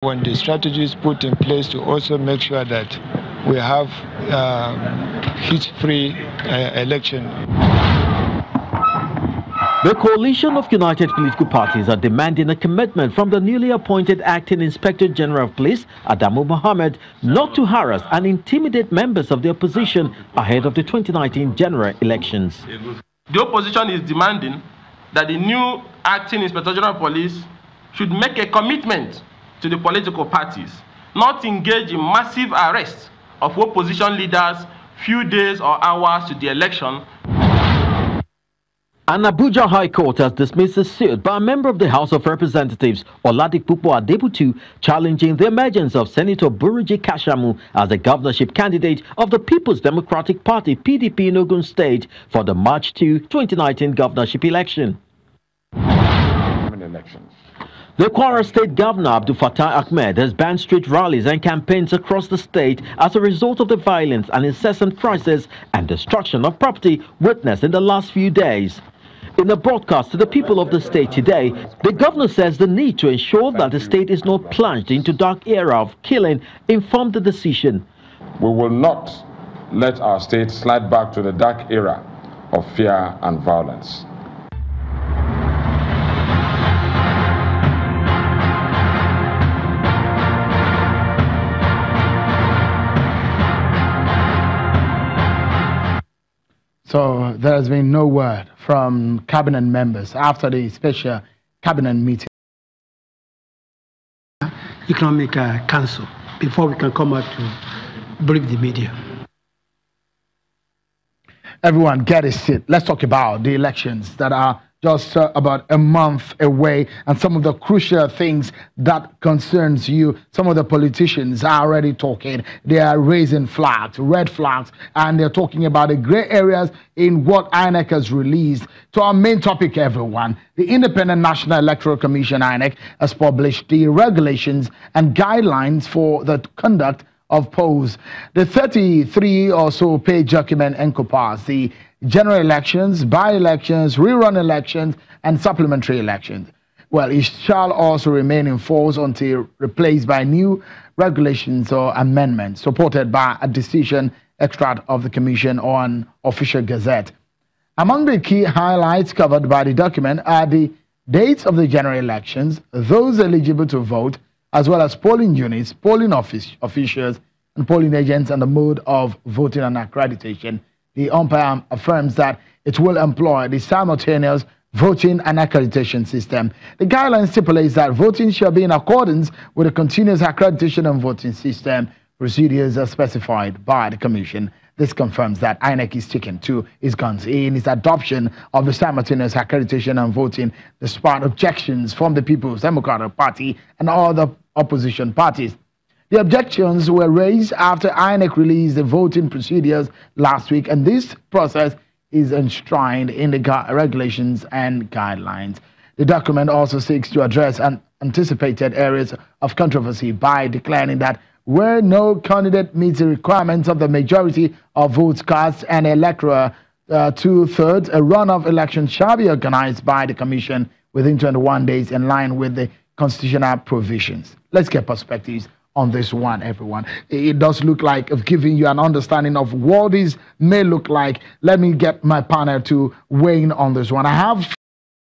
When the strategy is put in place to also make sure that we have hitch-free election. The coalition of united political parties are demanding a commitment from the newly appointed Acting Inspector General of Police, Adamu Mohammed, not to harass and intimidate members of the opposition ahead of the 2019 general elections. The opposition is demanding that the new Acting Inspector General of Police should make a commitment to the political parties, not engage in massive arrests of opposition leaders few days or hours to the election. An Abuja High Court has dismissed a suit by a member of the House of Representatives, Oladipupo Adebutu, challenging the emergence of Senator Buruji Kashamu as the governorship candidate of the People's Democratic Party, PDP in Ogun State, for the March 2, 2019 governorship election. The Kwara State Governor Abdul Fattah Ahmed has banned street rallies and campaigns across the state as a result of the violence and incessant crisis and destruction of property witnessed in the last few days. In a broadcast to the people of the state today, the governor says the need to ensure that the state is not plunged into dark era of killing informed the decision. We will not let our state slide back to the dark era of fear and violence. So there has been no word from cabinet members after the special cabinet meeting. Economic Council before we can come out to brief the media. Everyone get a seat. Let's talk about the elections that are just about a month away and some of the crucial things that concerns you. Some of the politicians are already talking. They are raising flags, red flags, and they're talking about the gray areas in what INEC has released. To our main topic, everyone, the Independent National Electoral Commission, INEC, has published the regulations and guidelines for the conduct of polls. The 33 or so page document encompasses the general elections, by-elections, rerun elections, and supplementary elections. Well, it shall also remain in force until replaced by new regulations or amendments supported by a decision extract of the Commission on Official Gazette. Among the key highlights covered by the document are the dates of the general elections, those eligible to vote, as well as polling units, polling officials, and polling agents, and the mode of voting and accreditation. The umpire affirms that it will employ the simultaneous voting and accreditation system. The guideline stipulates that voting shall be in accordance with the continuous accreditation and voting system procedures as specified by the Commission. This confirms that INEC is sticking to its guns in its adoption of the simultaneous accreditation and voting, despite objections from the People's Democratic Party and other opposition parties. The objections were raised after INEC released the voting procedures last week, and this process is enshrined in the regulations and guidelines. The document also seeks to address anticipated areas of controversy by declaring that where no candidate meets the requirements of the majority of votes cast and electoral two-thirds, a runoff election shall be organized by the Commission within 21 days in line with the constitutional provisions. Let's get perspectives on this one, everyone. It does look like of giving you an understanding of what this may look like. Let me get my panel to weigh in on this one. I have